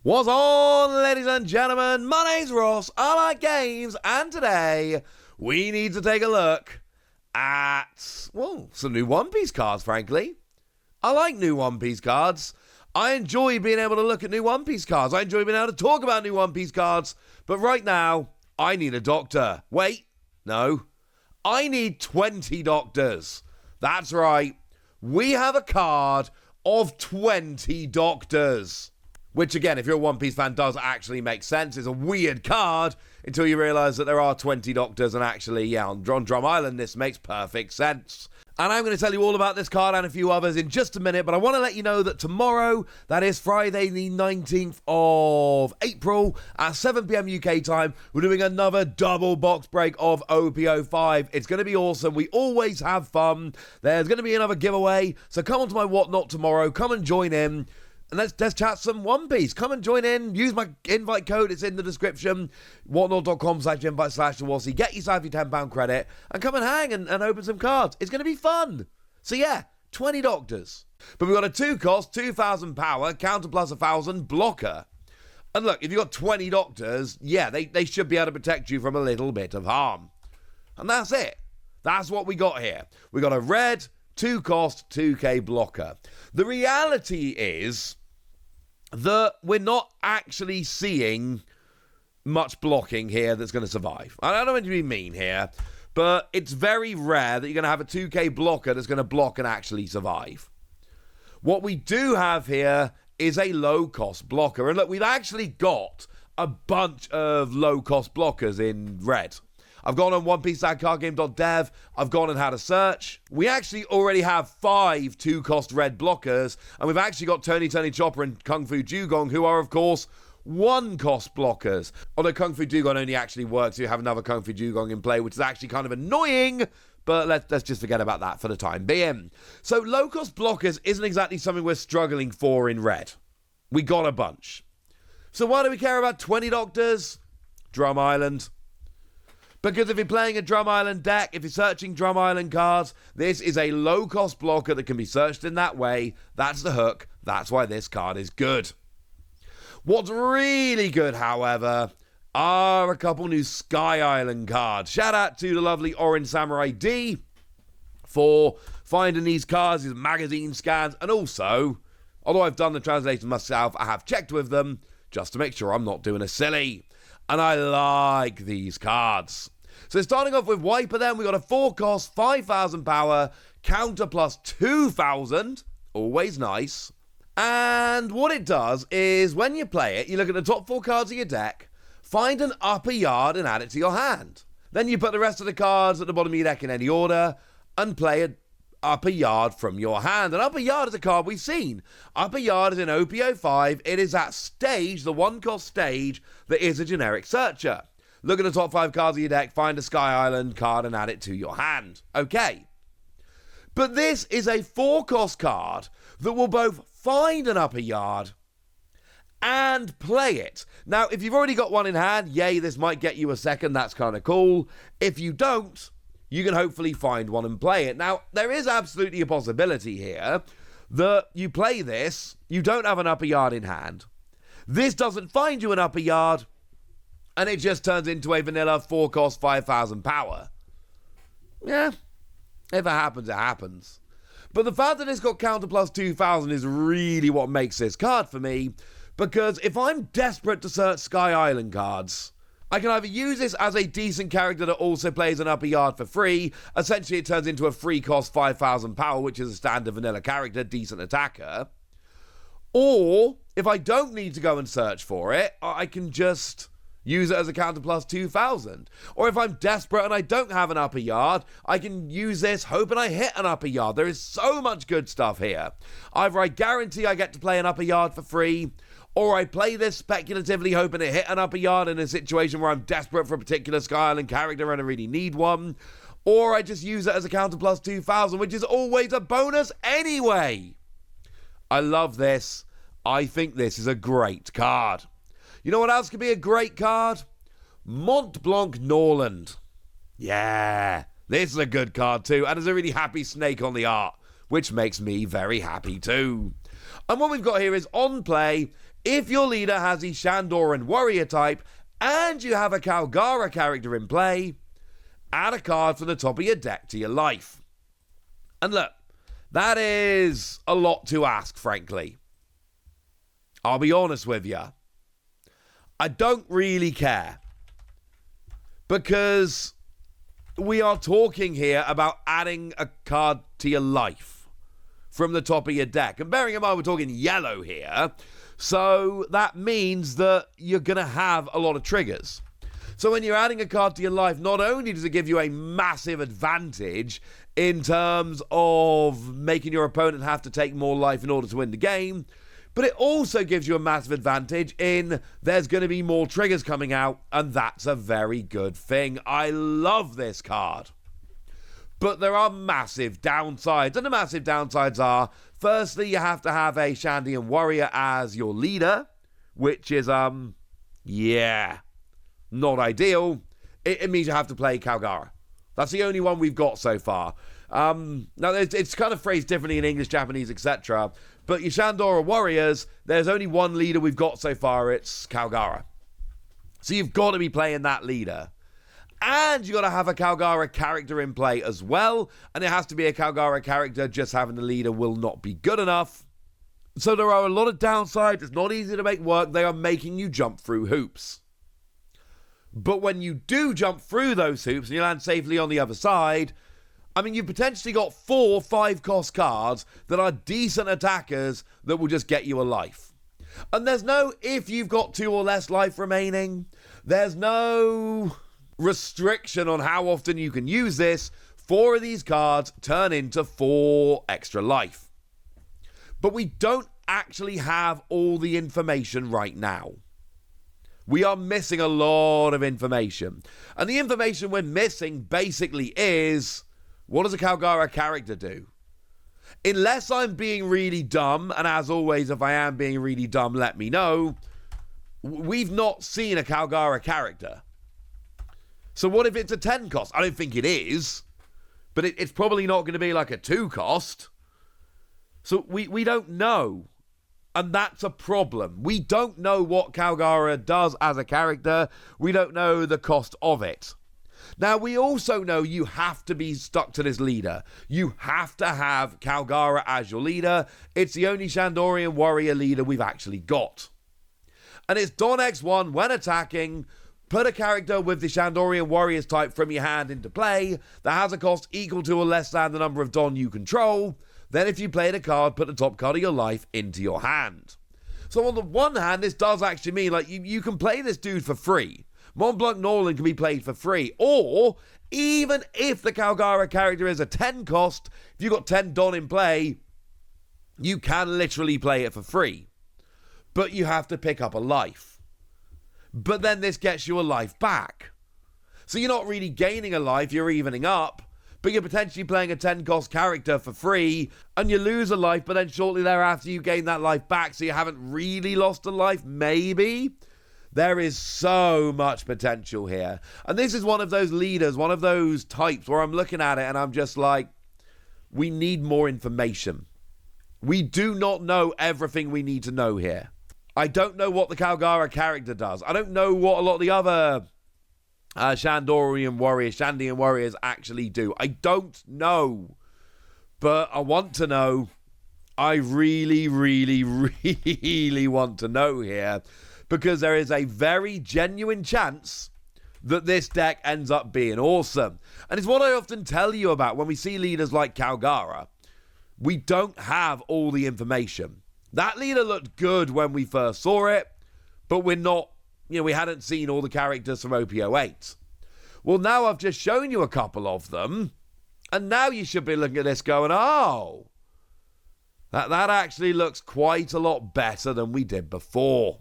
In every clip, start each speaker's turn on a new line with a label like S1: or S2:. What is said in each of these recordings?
S1: What's on, ladies and gentlemen? My name's Ross, I like games, and today we need to take a look at, well, some new One Piece cards, frankly. I like new One Piece cards. I enjoy being able to look at new One Piece cards. I enjoy being able to talk about new One Piece cards, but right now, I need a doctor. Wait, no. I need 20 doctors. That's right. We have a card of 20 doctors. Which, again, if you're a One Piece fan, does actually make sense. It's a weird card until you realise that there are 20 doctors, and actually, yeah, on Drum Island, this makes perfect sense. And I'm going to tell you all about this card and a few others in just a minute, but I want to let you know that tomorrow, that is Friday the 19th of April, at 7 p.m. UK time, we're doing another double box break of OP-05. It's going to be awesome. We always have fun. There's going to be another giveaway, so come on to my Whatnot tomorrow. Come and join in. And let's chat some One Piece. Come and join in. Use my invite code. It's in the description. Whatnot.com/invite/Dawasi. Get yourself your £10 credit and come and hang and open some cards. It's going to be fun. So yeah, 20 doctors. But we've got a 2 cost, 2,000 power, counter plus 1,000 blocker. And look, if you've got 20 doctors, yeah, they should be able to protect you from a little bit of harm. And that's it. That's what we got here. We got a red, 2 cost, 2k blocker. The reality is that we're not actually seeing much blocking here that's going to survive. I don't know what you mean here, but it's very rare that you're going to have a 2k blocker that's going to block and actually survive. What we do have here is a low-cost blocker. And look, we've actually got a bunch of low-cost blockers in red. I've gone on OnePiece.cardgame.dev. I've gone and had a search. We actually already have 5 2-cost red blockers, and we've actually got Tony Chopper and Kung Fu Dugong, who are, of course, 1-cost blockers. Although Kung Fu Dugong only actually works if you have another Kung Fu Dugong in play, which is actually kind of annoying, but let's just forget about that for the time being. So low-cost blockers isn't exactly something we're struggling for in red. We got a bunch. So why do we care about 20 doctors? Drum Island. Because if you're playing a Drum Island deck, if you're searching Drum Island cards, this is a low-cost blocker that can be searched in that way. That's the hook. That's why this card is good. What's really good, however, are a couple new Sky Island cards. Shout out to the lovely Orange Samurai D for finding these cards, his magazine scans, and also, although I've done the translation myself, I have checked with them just to make sure I'm not doing a silly. And I like these cards. So starting off with Wiper then, we got a 4-cost, 5,000 power, counter plus 2,000. Always nice. And what it does is when you play it, you look at the top 4 cards of your deck, find an upper yard and add it to your hand. Then you put the rest of the cards at the bottom of your deck in any order and play an upper yard from your hand. And upper yard is a card we've seen. Upper yard is in OP-05. It is that stage, the 1-cost stage, that is a generic searcher. Look at the top 5 cards of your deck, find a Sky Island card and add it to your hand. Okay. But this is a 4-cost card that will both find an upper yard and play it. Now, if you've already got one in hand, yay, this might get you a second. That's kind of cool. If you don't, you can hopefully find one and play it. Now, there is absolutely a possibility here that you play this, you don't have an upper yard in hand. This doesn't find you an upper yard, and it just turns into a vanilla 4-cost 5,000 power. Yeah, if it happens, it happens. But the fact that it's got counter plus 2,000 is really what makes this card for me, because if I'm desperate to search Sky Island cards, I can either use this as a decent character that also plays an upper yard for free. Essentially, it turns into a free cost 5,000 power, which is a standard vanilla character, decent attacker. Or, if I don't need to go and search for it, I can just use it as a counter plus 2,000. Or if I'm desperate and I don't have an upper yard, I can use this hoping I hit an upper yard. There is so much good stuff here. Either I guarantee I get to play an upper yard for free, or I play this speculatively hoping to hit an upper yard in a situation where I'm desperate for a particular Sky Island character and I really need one. Or I just use it as a counter plus 2,000, which is always a bonus anyway. I love this. I think this is a great card. You know what else could be a great card? Mont Blanc Norland. Yeah, this is a good card too, and there's a really happy snake on the art, which makes me very happy too. And what we've got here is on play, If your leader has the Shandoran warrior type and you have a Calgara character in play, add a card from the top of your deck to your life. And look, that is a lot to ask, frankly. I'll be honest with you. I don't really care. Because we are talking here about adding a card to your life from the top of your deck. And bearing in mind, we're talking yellow here. So that means that you're going to have a lot of triggers. So when you're adding a card to your life, not only does it give you a massive advantage in terms of making your opponent have to take more life in order to win the game, but it also gives you a massive advantage in there's going to be more triggers coming out, and that's a very good thing. I love this card. But there are massive downsides, and the massive downsides are, firstly, you have to have a Shandian warrior as your leader, which is, not ideal. It means you have to play Calgara. That's the only one we've got so far. Now, it's kind of phrased differently in English, Japanese, etc., but your Shandora warriors, there's only one leader we've got so far, it's Calgara. So you've got to be playing that leader. And you got to have a Calgara character in play as well. And it has to be a Calgara character. Just having the leader will not be good enough. So there are a lot of downsides. It's not easy to make work. They are making you jump through hoops. But when you do jump through those hoops and you land safely on the other side, I mean, you've potentially got 4 5-cost cards that are decent attackers that will just get you a life. And there's no if you've got 2 or less life remaining. There's no restriction on how often you can use this. 4 of these cards turn into 4 extra life. But we don't actually have all the information right now. We are missing a lot of information. And the information we're missing basically is, what does a Calgara character do? Unless I'm being really dumb, and as always, if I am being really dumb, let me know, we've not seen a Calgara character. So what if it's a 10 cost? I don't think it is, but it's probably not going to be like a 2 cost. So we don't know, and that's a problem. We don't know what Calgara does as a character. We don't know the cost of it. Now, we also know you have to be stuck to this leader. You have to have Calgara as your leader. It's the only Shandorian warrior leader we've actually got. And it's Don X1 when attacking. Put a character with the Shandorian warriors type from your hand into play that has a cost equal to or less than the number of Don you control. Then if you played a card, put the top card of your life into your hand. So on the one hand, this does actually mean like you can play this dude for free. Mont Blanc Norland can be played for free. Or, even if the Calgara character is a 10 cost, if you've got 10 Don in play, you can literally play it for free. But you have to pick up a life. But then this gets you a life back. So you're not really gaining a life, you're evening up. But you're potentially playing a 10 cost character for free, and you lose a life, but then shortly thereafter you gain that life back, so you haven't really lost a life, maybe? There is so much potential here. And this is one of those leaders, one of those types where I'm looking at it and I'm just like, we need more information. We do not know everything we need to know here. I don't know what the Calgara character does. I don't know what a lot of the other Shandian warriors actually do. I don't know. But I want to know. I really, really, really want to know here. Because there is a very genuine chance that this deck ends up being awesome. And it's what I often tell you about when we see leaders like Calgara. We don't have all the information. That leader looked good when we first saw it, but we're not, we hadn't seen all the characters from OP-08. Well, now I've just shown you a couple of them, and now you should be looking at this going, oh, that actually looks quite a lot better than we did before.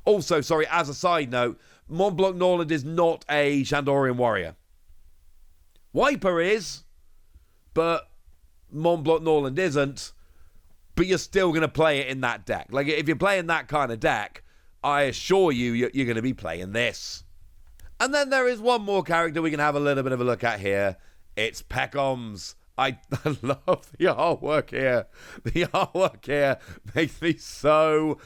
S1: Also, sorry, as a side note, Mont Blanc Norland is not a Shandorian warrior. Wiper is, but Mont Blanc Norland isn't. But you're still going to play it in that deck. Like, if you're playing that kind of deck, I assure you, you're going to be playing this. And then there is one more character we can have a little bit of a look at here. It's Peoms. I love the artwork here. The artwork here makes me so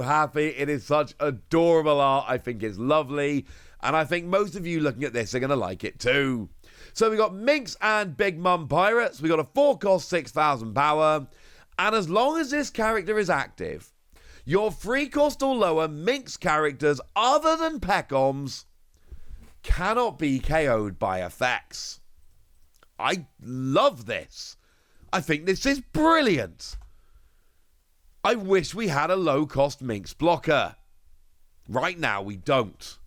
S1: happy. It is such adorable art. I think it's lovely. And I think most of you looking at this are going to like it too. So we got Minx and Big Mum Pirates. We got a 4-cost 6,000 power. And as long as this character is active, your 3-cost or lower Minx characters other than Peoms cannot be KO'd by effects. I love this. I think this is brilliant. I wish we had a low-cost Minx blocker. Right now, we don't.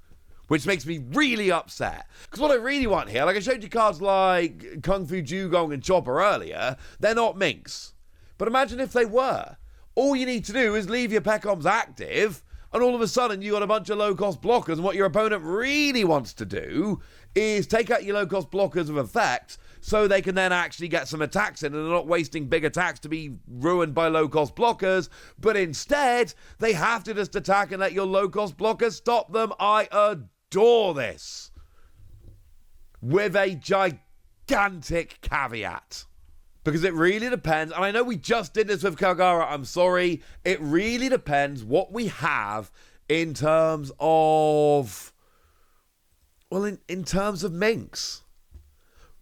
S1: Which makes me really upset. Because what I really want here, like I showed you cards like Kung Fu Dugong and Chopper earlier, they're not Minx. But imagine if they were. All you need to do is leave your Peoms active, and all of a sudden you got a bunch of low-cost blockers, and what your opponent really wants to do is take out your low-cost blockers of effect, so they can then actually get some attacks in, and they're not wasting big attacks to be ruined by low-cost blockers, but instead, they have to just attack and let your low-cost blockers stop them. I adore this. With a gigantic caveat. Because it really depends, and I know we just did this with Kagara, I'm sorry, it really depends what we have in terms of, well, in terms of Minx.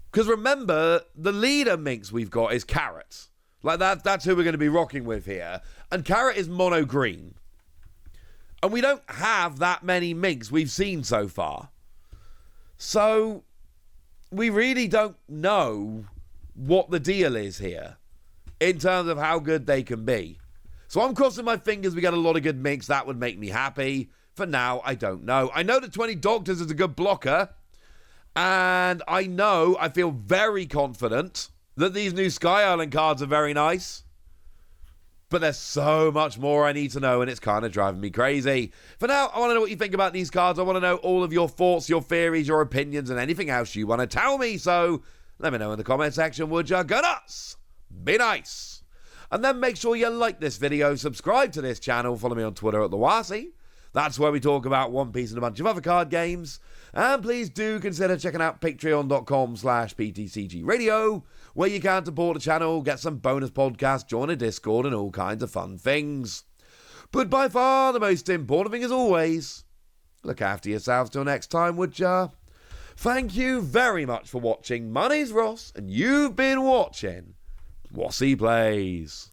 S1: Because remember, the leader Minx we've got is Carrot. Like, that's who we're going to be rocking with here. And Carrot is mono green. And we don't have that many Minx we've seen so far. So, we really don't know what the deal is here in terms of how good they can be. So I'm crossing my fingers we get a lot of good Minx. That would make me happy. For now, I don't know. I know that 20 Doctors is a good blocker. And I feel very confident that these new Sky Island cards are very nice. But there's so much more I need to know, and it's kind of driving me crazy. For now, I want to know what you think about these cards. I want to know all of your thoughts, your theories, your opinions, and anything else you want to tell me. So let me know in the comment section, would ya? Go nuts! Be nice! And then make sure you like this video, subscribe to this channel, follow me on Twitter at TheWasi. That's where we talk about One Piece and a bunch of other card games. And please do consider checking out patreon.com/PTCG where you can support the channel, get some bonus podcasts, join a Discord, and all kinds of fun things. But by far the most important thing is always, look after yourselves till next time, would ya? Thank you very much for watching. My name's Ross, and you've been watching Wasi Plays.